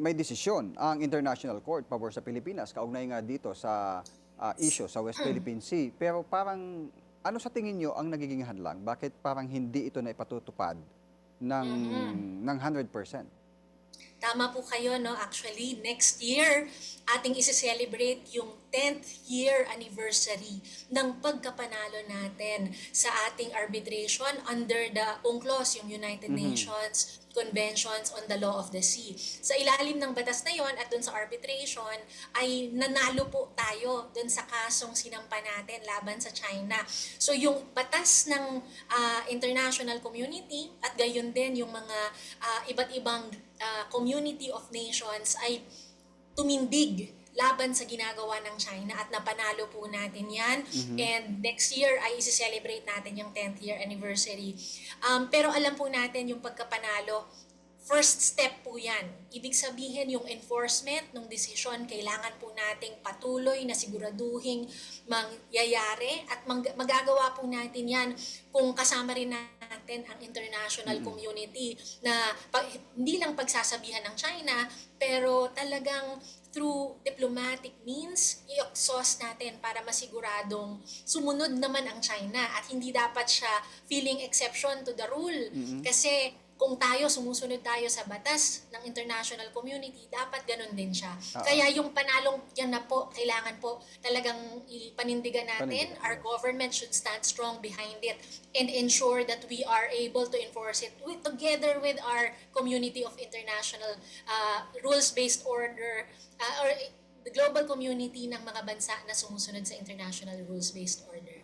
May desisyon ang International Court pabor sa Pilipinas kaugnay nga dito sa issue sa West Philippine Sea. Pero parang ano sa tingin nyo ang nagiging hadlang? Bakit parang hindi ito na ipatutupad ng 100%? Tama po kayo, no? Actually, next year, ating isi-celebrate yung 10th year anniversary ng pagkapanalo natin sa ating arbitration under the UNCLOS, yung United Nations Conventions on the Law of the Sea. Sa ilalim ng batas na yon at dun sa arbitration, ay nanalo po tayo dun sa kasong sinampa natin laban sa China. So yung batas ng international community at gayon din yung mga iba't ibang community of nations ay tumindig laban sa ginagawa ng China at napanalo po natin yan. And next year ay isi-celebrate natin yung 10th year anniversary. Pero alam po natin yung pagkapanalo, first step po yan. Ibig sabihin yung enforcement ng desisyon, kailangan po nating patuloy na siguraduhin mangyayari at magagawa po natin yan kung kasama rin natin ang international community na hindi lang pagsasabihan ng China, pero talagang through diplomatic means, i-exhaust natin para masiguradong sumunod naman ang China at hindi dapat siya feeling exception to the rule. Kasi kung sumusunod tayo sa batas ng international community, dapat ganun din siya. Kaya yung panalong yan na po, kailangan po talagang ipanindigan natin. Our government should stand strong behind it and ensure that we are able to enforce it together with our community of international rules-based order or the global community ng mga bansa na sumusunod sa international rules-based order.